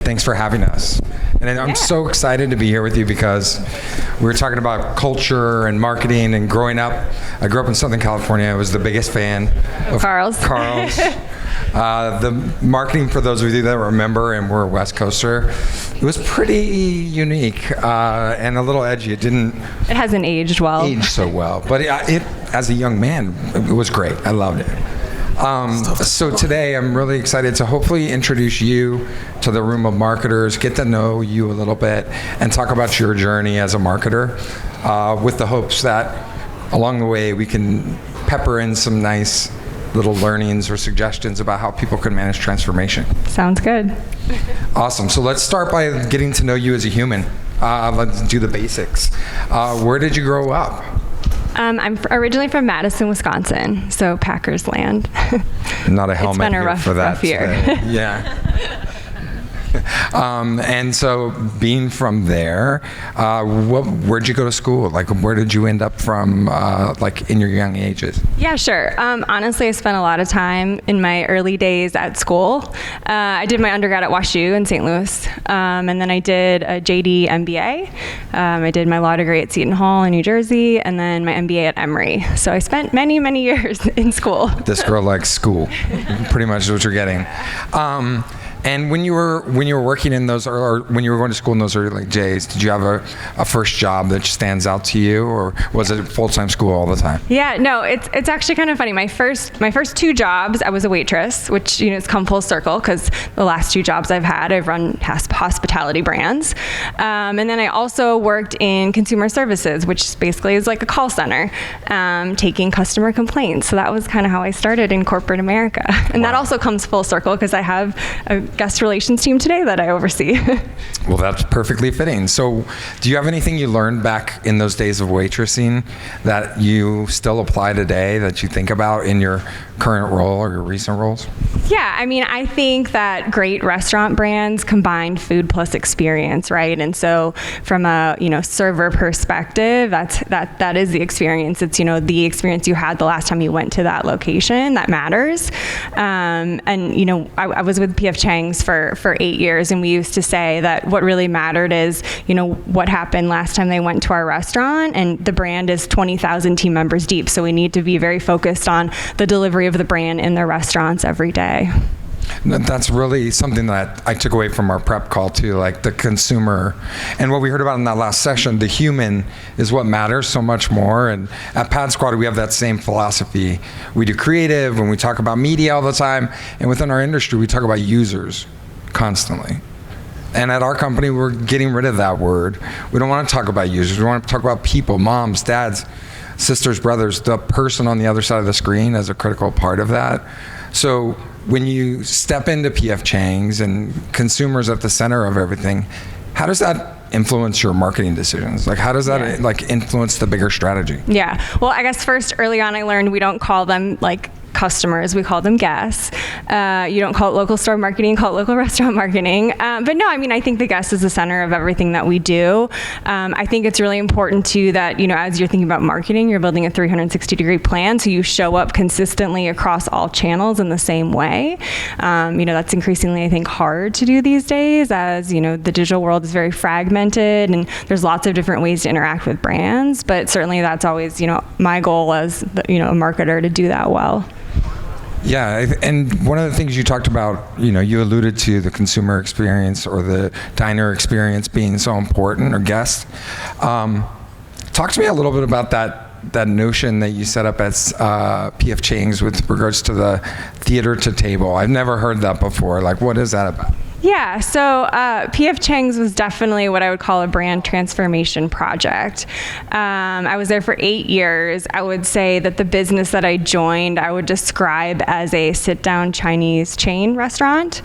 Thanks for having us. And I'm so excited to be here with you because we were talking about culture and marketing and growing up. I grew up in Southern California. I was the biggest fan of Carl's. The marketing, for those of you that remember, and we're a West Coaster, it was pretty unique and a little edgy. It hasn't aged well. So well. But it as a young man, it was great. I loved it. So today I'm really excited to hopefully introduce you to the room of marketers, get to know you a little bit, and talk about your journey as a marketer with the hopes that along the way we can pepper in some nice little learnings or suggestions about how people can manage transformation. Sounds good. Awesome. So let's start by getting to know you as a human. Let's do the basics. Where did you grow up? I'm originally from Madison, Wisconsin, so Packers land. Not a helmet it's been a rough, for that. Rough year. Yeah. And so being from there, where'd you go to school? Like, where did you end up from, like, in your young ages? Yeah, sure. Honestly, I spent a lot of time in my early days at school. I did my undergrad at WashU in St. Louis, and then I did a JD MBA. I did my law degree at Seton Hall in New Jersey, and then my MBA at Emory. So I spent many, many years in school. This girl likes school. Pretty much is what you're getting. And when you were working in those, or when you were going to school in those early days, did you have a first job that stands out to you, or was it full-time school all the time? Yeah, no, it's actually kind of funny. My first 2 jobs, I was a waitress, which it's come full circle because the last 2 jobs I've run hospitality brands, and then I also worked in consumer services, which basically is like a call center, taking customer complaints. So that was kind of how I started in corporate America, and that also comes full circle because I have a guest relations team today that I oversee. Well, that's perfectly fitting. So do you have anything you learned back in those days of waitressing that you still apply today, that you think about in your current role or your recent roles? Yeah, I mean, I think that great restaurant brands combine food plus experience, right? And so from a server perspective, that is the experience. It's the experience you had the last time you went to that location that matters. And I was with PF Chang's for 8 years, and we used to say that what really mattered is what happened last time they went to our restaurant, and the brand is 20,000 team members deep, so we need to be very focused on the delivery of the brand in their restaurants every day. That's really something that I took away from our prep call too, like the consumer. And what we heard about in that last session, the human is what matters so much more. And at PadSquad, we have that same philosophy. We do creative and we talk about media all the time. And within our industry, we talk about users constantly. And at our company, we're getting rid of that word. We don't want to talk about users. We want to talk about people, moms, dads, sisters, brothers, the person on the other side of the screen as a critical part of that. So when you step into PF Chang's and consumers at the center of everything, how does that influence your marketing decisions? Like, how does that influence the bigger strategy? Yeah. Well, I guess first, early on, I learned we don't call them customers, we call them guests. You don't call it local store marketing, call it local restaurant marketing. But no, I mean, I think the guest is the center of everything that we do. I think it's really important too that, as you're thinking about marketing, you're building a 360-degree plan, so you show up consistently across all channels in the same way. That's increasingly, I think, hard to do these days as, the digital world is very fragmented and there's lots of different ways to interact with brands. But certainly that's always, my goal as, a marketer to do that well. Yeah, and one of the things you talked about, you alluded to the consumer experience or the diner experience being so important, or guest. Talk to me a little bit about that notion that you set up at PF Chang's with regards to the theater to table. I've never heard that before. Like, what is that about? Yeah, so PF Chang's was definitely what I would call a brand transformation project. I was there for 8 years. I would say that the business that I joined, I would describe as a sit-down Chinese chain restaurant.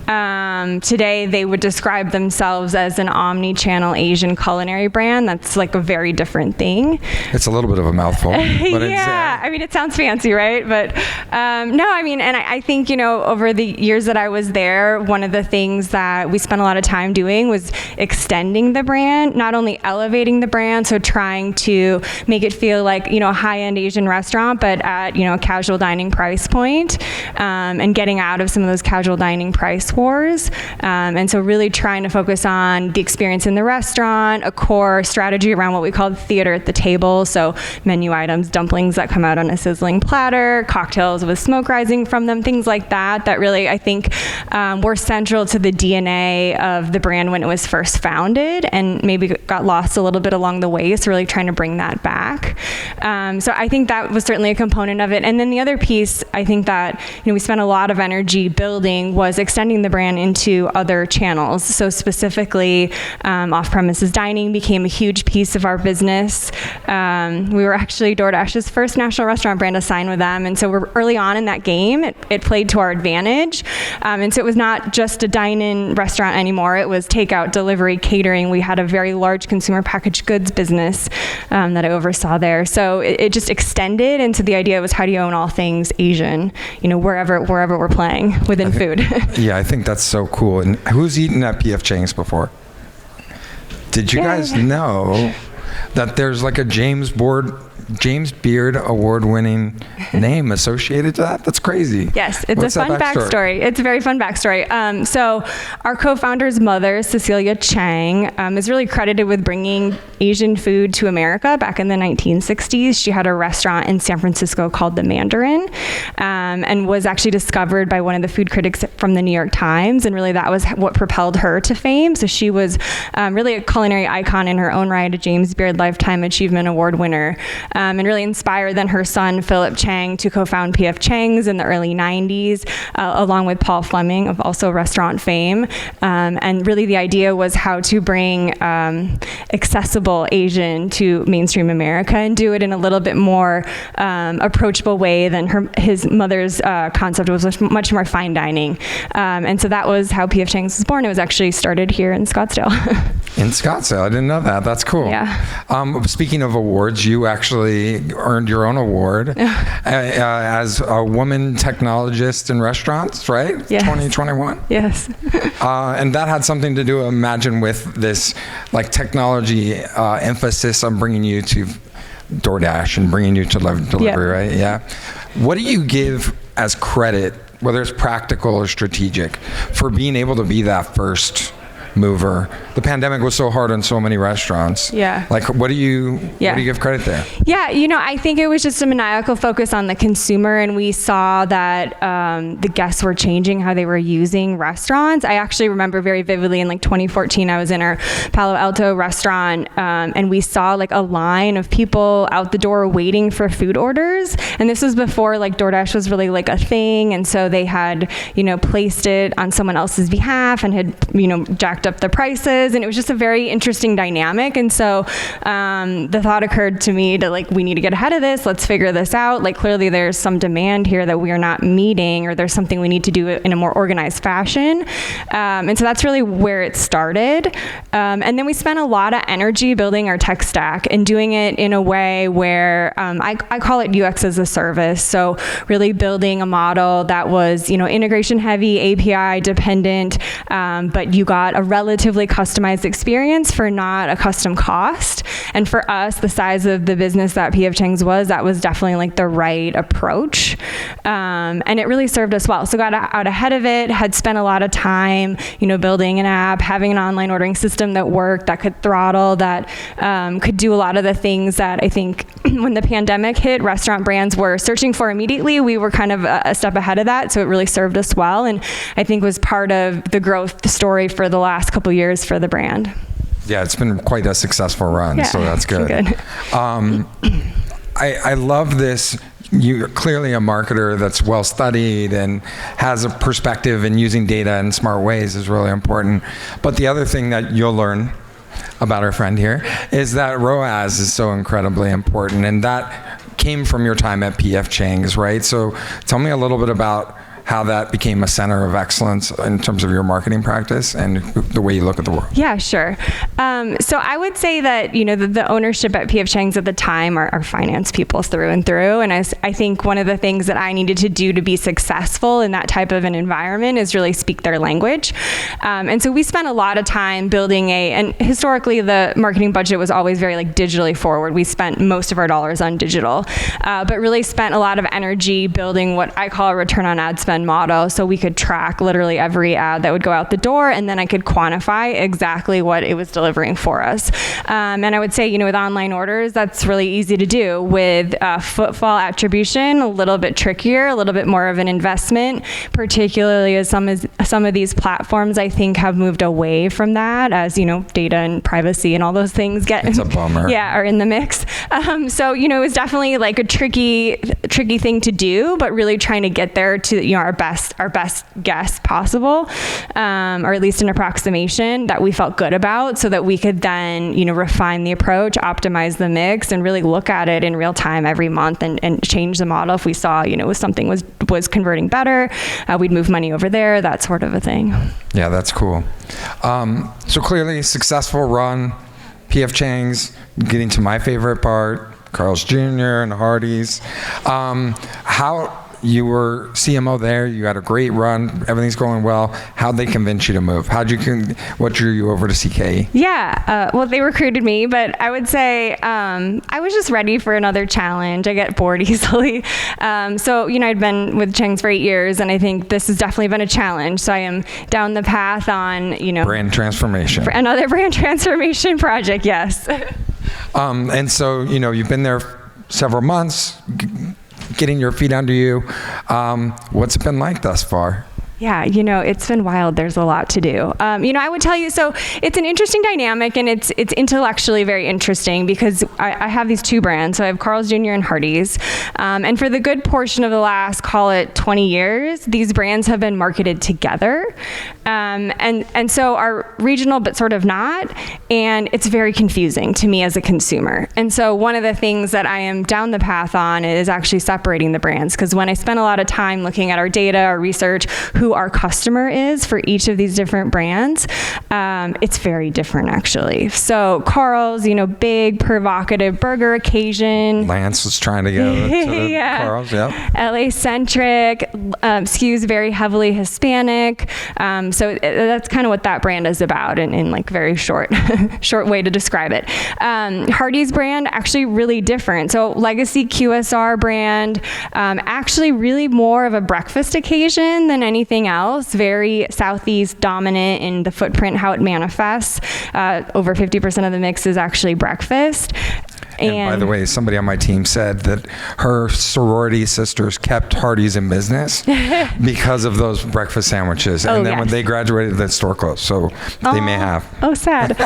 Today, they would describe themselves as an omni-channel Asian culinary brand. That's like a very different thing. It's a little bit of a mouthful. But yeah, I mean, it sounds fancy, right? But no, I mean, and I think, over the years that I was there, one of the things things that we spent a lot of time doing was extending the brand, not only elevating the brand, so trying to make it feel like, a high-end Asian restaurant, but at, a casual dining price point, and getting out of some of those casual dining price wars. And so really trying to focus on the experience in the restaurant, a core strategy around what we called theater at the table. So menu items, dumplings that come out on a sizzling platter, cocktails with smoke rising from them, things like that, that really, I think, were central to the DNA of the brand when it was first founded, and maybe got lost a little bit along the way. So really trying to bring that back. So I think that was certainly a component of it. And then the other piece, I think that, we spent a lot of energy building was extending the brand into other channels. So specifically, off-premises dining became a huge piece of our business. We were actually DoorDash's first national restaurant brand to sign with them. And so we're early on in that game. It played to our advantage. And so it was not just a dine-in restaurant anymore. It was takeout, delivery, catering. We had a very large consumer packaged goods business that I oversaw there. So it just extended. And so the idea was, how do you own all things Asian, wherever we're playing within food. Yeah, I think that's so cool. And who's eaten at PF Chang's before? Did you guys know that there's like a James Beard award-winning name associated to that? That's crazy. Yes, it's a fun backstory. It's a very fun backstory. So our co-founder's mother, Cecilia Chang, is really credited with bringing Asian food to America back in the 1960s. She had a restaurant in San Francisco called The Mandarin, and was actually discovered by one of the food critics from the New York Times, and really that was what propelled her to fame. So she was really a culinary icon in her own right, a James Beard Lifetime Achievement Award winner. And really inspired then her son, Philip Chang, to co-found PF Chang's in the early 90s, along with Paul Fleming of also restaurant fame. And really the idea was how to bring accessible Asian to mainstream America and do it in a little bit more approachable way than his mother's concept was much more fine dining. And so that was how PF Chang's was born. It was actually started here in Scottsdale. In Scottsdale, I didn't know that. That's cool. Yeah. Speaking of awards, you actually earned your own award as a woman technologist in restaurants, right? Yes. 2021? Yes. And that had something to do, imagine, with this like technology emphasis on bringing you to DoorDash and bringing you to delivery, right? Yeah. What do you give as credit, whether it's practical or strategic, for being able to be that first mover? The pandemic was so hard on so many restaurants. Yeah. Like, what do you give credit there? Yeah, I think it was just a maniacal focus on the consumer, and we saw that the guests were changing how they were using restaurants. I actually remember very vividly in 2014, I was in our Palo Alto restaurant, and we saw a line of people out the door waiting for food orders. And this was before DoorDash was really a thing, and so they had placed it on someone else's behalf and had jacked up the prices, and it was just a very interesting dynamic. And so the thought occurred to me to we need to get ahead of this. Let's figure this out. Clearly there's some demand here that we are not meeting, or there's something we need to do in a more organized fashion. And so that's really where it started. And then we spent a lot of energy building our tech stack and doing it in a way where I call it UX as a service. So really building a model that was integration heavy, API dependent, but you got a relatively customized experience for not a custom cost. And for us, the size of the business that PF Chang's was, that was definitely the right approach. And it really served us well. So got out ahead of it, had spent a lot of time, building an app, having an online ordering system that worked, that could throttle, that could do a lot of the things that I think when the pandemic hit, restaurant brands were searching for immediately. We were kind of a step ahead of that. So it really served us well, and I think was part of the growth story for the last couple of years for the brand. Yeah, it's been quite a successful run, so that's good. I love this. You're clearly a marketer that's well studied and has a perspective, and using data in smart ways is really important. But the other thing that you'll learn about our friend here is that ROAS is so incredibly important, and that came from your time at PF Chang's, right? So tell me a little bit about how that became a center of excellence in terms of your marketing practice and the way you look at the world? Yeah, sure. So I would say that, the ownership at PF Chang's at the time are finance people through and through. And I think one of the things that I needed to do to be successful in that type of an environment is really speak their language. And so we spent a lot of time building and historically the marketing budget was always very digitally forward. We spent most of our dollars on digital, but really spent a lot of energy building what I call a return on ad spend model. So we could track literally every ad that would go out the door, and then I could quantify exactly what it was delivering for us. And I would say, with online orders, that's really easy to do. With footfall attribution, a little bit trickier, a little bit more of an investment, particularly as some of these platforms, I think, have moved away from that as, data and privacy and all those things It's a bummer. are in the mix. So, it was definitely a tricky thing to do, but really trying to get there to, our best guess possible, or at least an approximation that we felt good about, so that we could then, refine the approach, optimize the mix, and really look at it in real time every month and change the model if we saw, if something was converting better, we'd move money over there, that sort of a thing. Yeah, that's cool. So clearly successful run, PF Chang's, getting to my favorite part, Carl's Jr. and Hardee's. How you were CMO there, you had a great run, everything's going well. How'd they convince you to move? What drew you over to CKE? Yeah, well, they recruited me, but I would say I was just ready for another challenge. I get bored easily. So, I'd been with Chang's for 8 years, and I think this has definitely been a challenge. So I am down the path on, brand transformation. For another brand transformation project, yes. And so, you've been there several months, getting your feet under you. What's it been like thus far? Yeah, it's been wild. There's a lot to do. I would tell you, so it's an interesting dynamic, and it's intellectually very interesting because I have these two brands. So I have Carl's Jr. and Hardee's. And for the good portion of the last, call it 20 years, these brands have been marketed together. And so are regional, but sort of not. And it's very confusing to me as a consumer. And so one of the things that I am down the path on is actually separating the brands. Because when I spend a lot of time looking at our data, our research, who our customer is for each of these different brands, it's very different actually. So Carl's, big provocative burger occasion. Lance was trying to go to the Carl's, yeah. LA-centric, skews very heavily Hispanic. So that's kind of what that brand is about in very short way to describe it. Hardee's brand, actually really different. So legacy QSR brand, actually really more of a breakfast occasion than anything else. Very Southeast dominant in the footprint, how it manifests. Over 50% of the mix is actually breakfast. And by the way, somebody on my team said that her sorority sisters kept Hardee's in business because of those breakfast sandwiches. And then when they graduated, the store closed. So they may have. Oh, sad.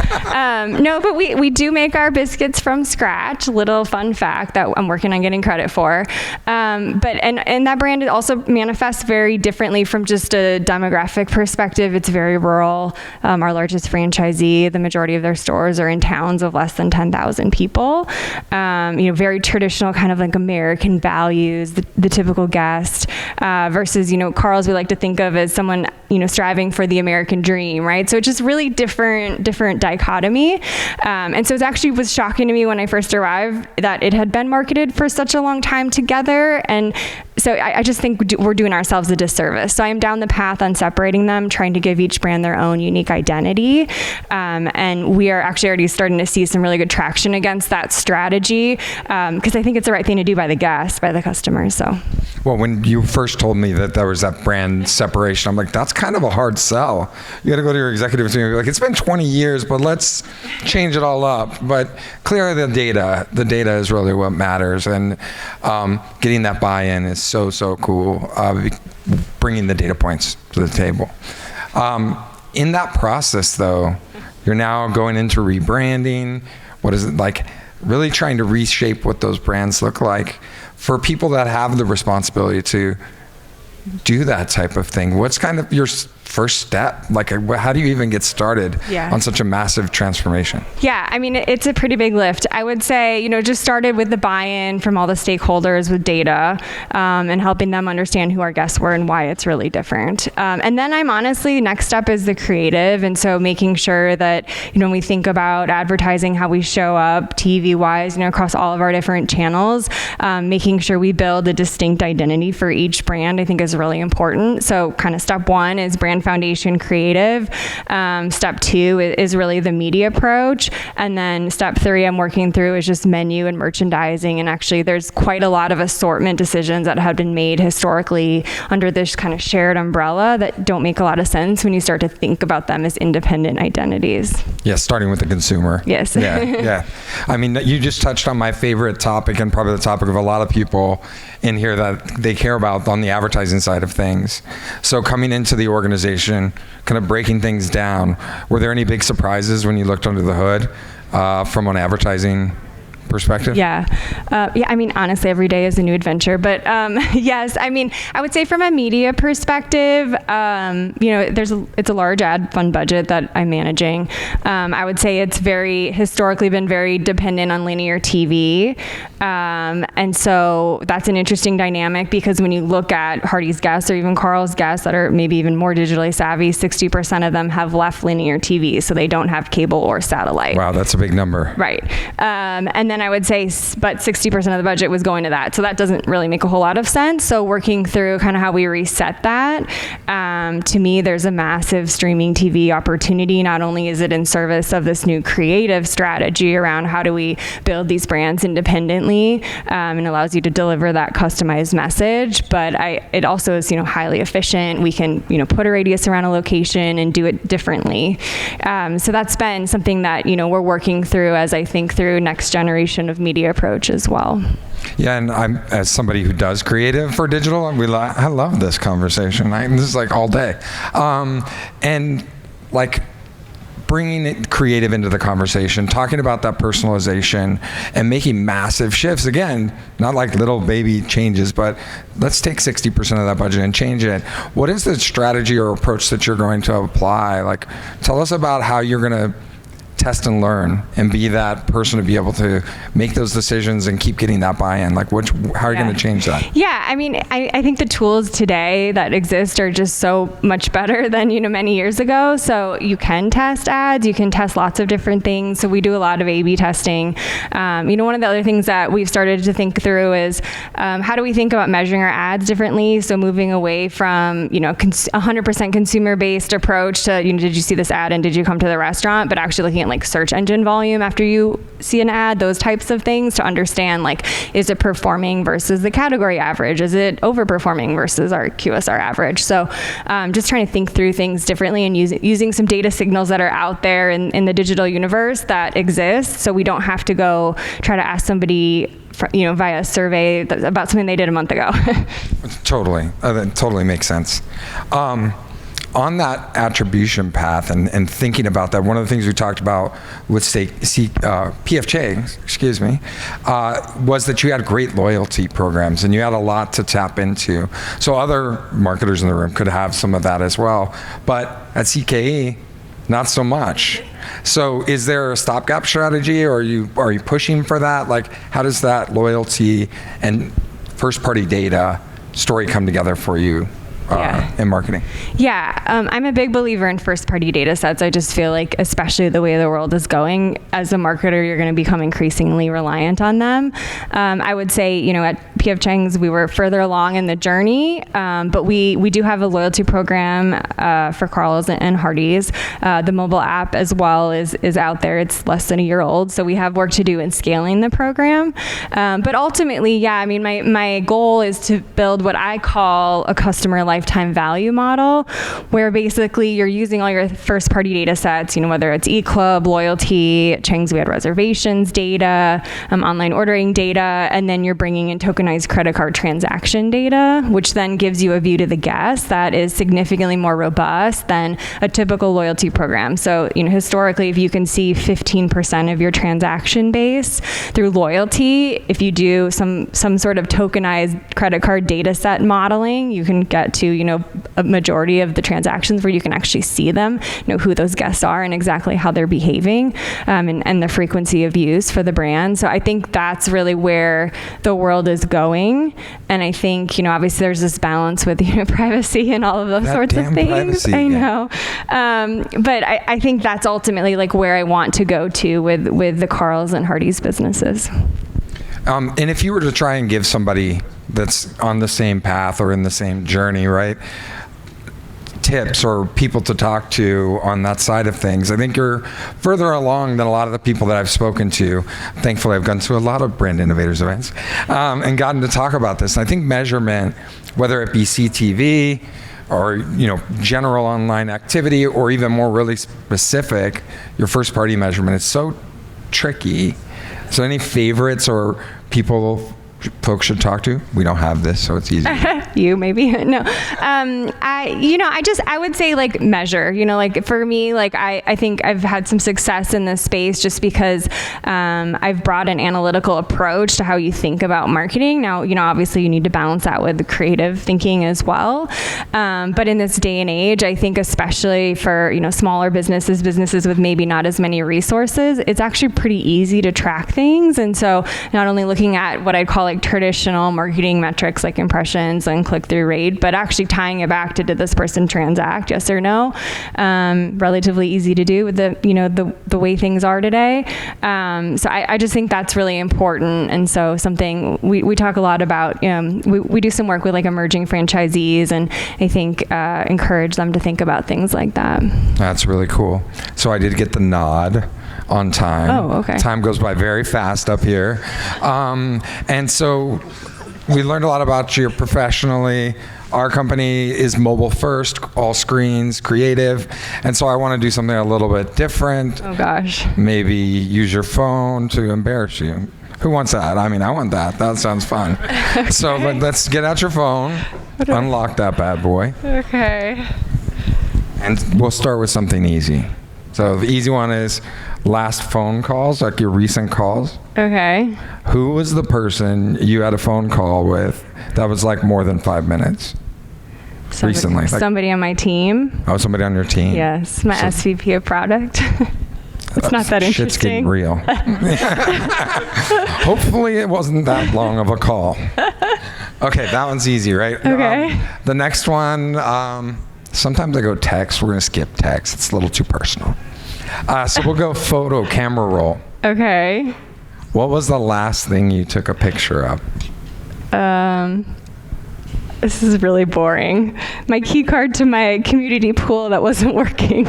No, but we do make our biscuits from scratch. Little fun fact that I'm working on getting credit for. But that brand also manifests very differently from just a demographic perspective. It's very rural. Our largest franchisee, the majority of their stores are in towns of less than 10,000 people. Very traditional kind of American values, the typical guest, versus, Carl's we like to think of as someone, striving for the American dream, right? So it's just really different dichotomy. And so it actually was shocking to me when I first arrived that it had been marketed for such a long time together. And so I just think we're doing ourselves a disservice. So I am down the path on separating them, trying to give each brand their own unique identity. And we are actually already starting to see some really good traction against that strategy, because I think it's the right thing to do by the guests, by the customers. So. Well, when you first told me that there was that brand separation, I'm like, that's kind of a hard sell. You got to go to your executive team and be like, it's been 20 years, but let's change it all up. But clearly the data is really what matters. And getting that buy-in is so cool, bringing the data points to the table. In that process, though, you're now going into rebranding. What is it like? Really trying to reshape what those brands look like for people that have the responsibility to do that type of thing? What's kind of your first step? Like, how do you even get started on such a massive transformation? Yeah, I mean, it's a pretty big lift. I would say, just started with the buy-in from all the stakeholders with data and helping them understand who our guests were and why it's really different. And then next step is the creative. And so making sure that, when we think about advertising, how we show up TV-wise, across all of our different channels, making sure we build a distinct identity for each brand, I think is really important. So kind of step one is brand foundation creative. Step two is really the media approach. And then step three I'm working through is just menu and merchandising. And actually there's quite a lot of assortment decisions that have been made historically under this kind of shared umbrella that don't make a lot of sense when you start to think about them as independent identities. Yeah, starting with the consumer. Yes. Yeah. I mean, you just touched on my favorite topic and probably the topic of a lot of people in here that they care about on the advertising side of things. So coming into the organization, kind of breaking things down, were there any big surprises when you looked under the hood from an advertising perspective? Yeah. I mean, honestly, every day is a new adventure. But yes, I mean, I would say from a media perspective, it's a large ad fund budget that I'm managing. I would say it's historically been very dependent on linear TV. And so that's an interesting dynamic because when you look at Hardee's guests or even Carl's guests that are maybe even more digitally savvy, 60% of them have left linear TV, so they don't have cable or satellite. Wow, that's a big number. Right. And then I would say, but 60% of the budget was going to that. So that doesn't really make a whole lot of sense. So working through kind of how we reset that, to me, there's a massive streaming TV opportunity. Not only is it in service of this new creative strategy around how do we build these brands independently, and allows you to deliver that customized message, but it also is, highly efficient. We can, put a radius around a location and do it differently. So that's been something that, we're working through as I think through next generation of media approach as well. Yeah, and I'm, as somebody who does creative for digital, I love this conversation. This is like all day. And like bringing it creative into the conversation, talking about that personalization and making massive shifts. Again, not like little baby changes, but let's take 60% of that budget and change it. What is the strategy or approach that you're going to apply? Like, tell us about how you're going to test and learn and be that person to be able to make those decisions and keep getting that buy-in. Like, how are you going to change that? Yeah, I mean, I think the tools today that exist are just so much better than, many years ago. So you can test ads, you can test lots of different things. So we do a lot of A/B testing. One of the other things that we've started to think through is how do we think about measuring our ads differently? So moving away from, 100% consumer-based approach to, did you see this ad and did you come to the restaurant? But actually looking at like search engine volume after you see an ad, those types of things to understand, like, is it performing versus the category average? Is it overperforming versus our QSR average? So just trying to think through things differently and using some data signals that are out there in the digital universe that exist, so we don't have to go try to ask somebody via a survey about something they did a month ago. Totally. That totally makes sense. On that attribution path and thinking about that, one of the things we talked about with PF Chang, was that you had great loyalty programs and you had a lot to tap into. So other marketers in the room could have some of that as well. But at CKE, not so much. So is there a stopgap strategy, or are you pushing for that? Like, how does that loyalty and first-party data story come together for you? In marketing? Yeah, I'm a big believer in first-party data sets. I just feel like, especially the way the world is going, as a marketer, you're going to become increasingly reliant on them. I would say, at PF Chang's, we were further along in the journey, but we do have a loyalty program for Carl's and Hardee's. The mobile app as well is out there. It's less than a year old, so we have work to do in scaling the program. But ultimately, my goal is to build what I call a customer lifetime value model, where basically you're using all your first-party data sets, whether it's eClub, loyalty, Chang's we had reservations data, online ordering data, and then you're bringing in tokenized credit card transaction data, which then gives you a view to the guest that is significantly more robust than a typical loyalty program. So, historically, if you can see 15% of your transaction base through loyalty, if you do some sort of tokenized credit card data set modeling, you can get to, a majority of the transactions where you can actually see them, know who those guests are and exactly how they're behaving, and the frequency of use for the brand. So I think that's really where the world is going. And I think, obviously there's this balance with, privacy and all of those sorts of things. Privacy, I know. But I think that's ultimately like where I want to go to with the Carl's and Hardee's businesses. And if you were to try and give somebody that's on the same path or in the same journey, right, tips or people to talk to on that side of things, I think you're further along than a lot of the people that I've spoken to. Thankfully, I've gone to a lot of brand innovators events and gotten to talk about this. And I think measurement, whether it be CTV or general online activity, or even more really specific, your first party measurement is so tricky. So any favorites or people folks should talk to? We don't have this, so it's easy. You maybe no. I would say like measure. Like for me, like I think I've had some success in this space just because I've brought an analytical approach to how you think about marketing. Now, obviously you need to balance that with the creative thinking as well. But in this day and age, I think especially for smaller businesses with maybe not as many resources, it's actually pretty easy to track things. And so not only looking at what I'd call like traditional marketing metrics like impressions and click-through rate, but actually tying it back to did this person transact, yes or no? Relatively easy to do with the way things are today. So I just think that's really important. And so something we talk a lot about, we do some work with like emerging franchisees, and I think encourage them to think about things like that. That's really cool. So I did get the nod on time. Oh, okay. Time goes by very fast up here. And so we learned a lot about you professionally. Our company is mobile first, all screens, creative. And so I want to do something a little bit different. Oh, gosh. Maybe use your phone to embarrass you. Who wants that? I mean, I want that. That sounds fun. Okay. So let's get out your phone, unlock that bad boy. Okay. And we'll start with something easy. So the easy one is last phone calls, like your recent calls. Okay. Who was the person you had a phone call with that was like more than 5 minutes? Recently. Somebody on my team. Oh, somebody on your team. Yes, my SVP of product. It's not that interesting. Shit's getting real. Hopefully it wasn't that long of a call. Okay, that one's easy, right? Okay. The next one, sometimes I go text. We're going to skip text. It's a little too personal. So we'll go photo, camera roll. Okay. What was the last thing you took a picture of? This is really boring. My key card to my community pool that wasn't working.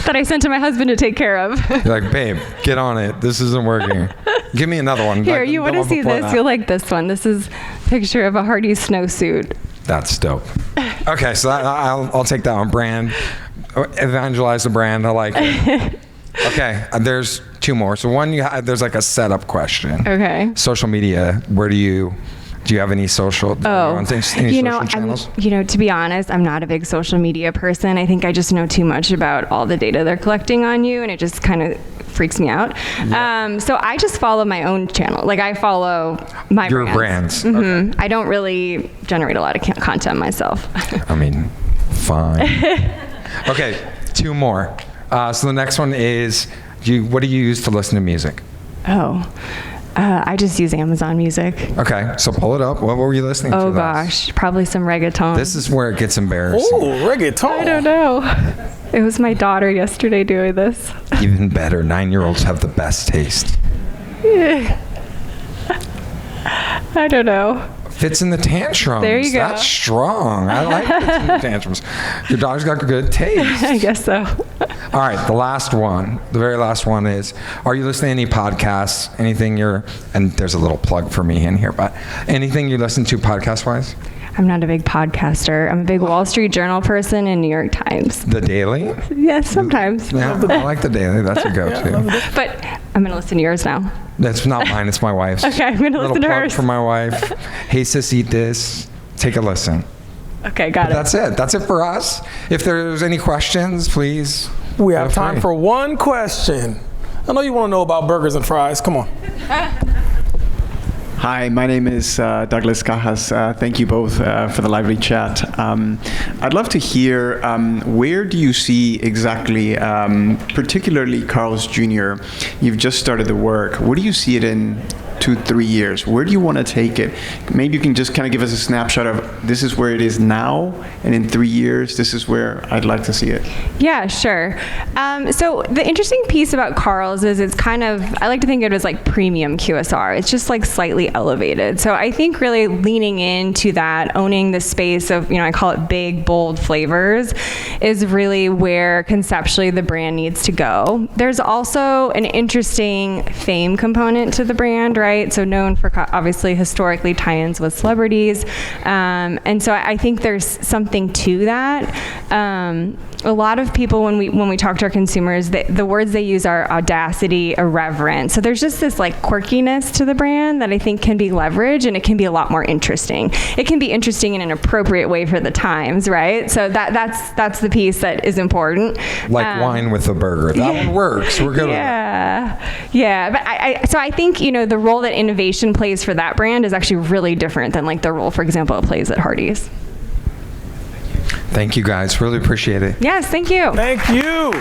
That I sent to my husband to take care of. You're like, babe, get on it. This isn't working. Give me another one. Here, you want to see this? That. You'll like this one. This is a picture of a Hardee snowsuit. That's dope. Okay, so I'll take that one. Brand. Evangelize the brand. I like it. Okay, there's two more. So one, there's like a setup question. Okay. Social media. Where do you have any social? Any social channels? To be honest, I'm not a big social media person. I think I just know too much about all the data they're collecting on you, and it just kind of freaks me out. Yeah. So I just follow my own channel. Like I follow your brands. Mm-hmm. Okay. I don't really generate a lot of content myself. I mean, fine. Okay, two more. So the next one is, what do you use to listen to music? I just use Amazon Music. Okay, so pull it up. What were you listening to? Oh gosh, probably some reggaeton. This is where it gets embarrassing. Oh, reggaeton. I don't know. It was my daughter yesterday doing this. Even better, 9-year-olds have the best taste. I don't know. Fits in the tantrums. There you go. That's strong. I like fits in the tantrums. Your daughter's got good taste. I guess so. All right, the last one. The very last one is, are you listening to any podcasts? Anything and there's a little plug for me in here, but anything you listen to podcast-wise? I'm not a big podcaster. I'm a big Wall Street Journal person and New York Times. The Daily? Yes, sometimes. Yeah, I like the Daily. That's a go-to. But I'm going to listen to yours now. That's not mine. It's my wife's. Okay, I'm going to listen to Little plug hers. for my wife. Hey, sis, eat this. Take a listen. Okay, got it. That's it. That's it for us. If there's any questions, please. We have feel time free. for one question. I know you want to know about burgers and fries. Come on. Hi, my name is Douglas Cajas. Thank you both for the lively chat. I'd love to hear where do you see exactly, particularly Carl's Jr., you've just started the work. Where do you see it in 2-3 years? Where do you want to take it? Maybe you can just kind of give us a snapshot of this is where it is now, and in 3 years, this is where I'd like to see it. Yeah, sure. So the interesting piece about Carl's is it's kind of, I like to think of it as like premium QSR. It's just like slightly elevated. So I think really leaning into that, owning the space of, I call it big, bold flavors, is really where conceptually the brand needs to go. There's also an interesting fame component to the brand, right? So known for obviously historically tie-ins with celebrities. And so I think there's something to that. A lot of people, when we talk to our consumers, the words they use are audacity, irreverent. So there's just this like quirkiness to the brand that I think can be leveraged, and it can be a lot more interesting. It can be interesting in an appropriate way for the times, right? So that's the piece that is important. Like wine with a burger. That one works. We're good with it. Yeah. But I think, the role that innovation plays for that brand is actually really different than like the role, for example, it plays at Hardee's. Thank you, guys. Really appreciate it. Yes, thank you. Thank you.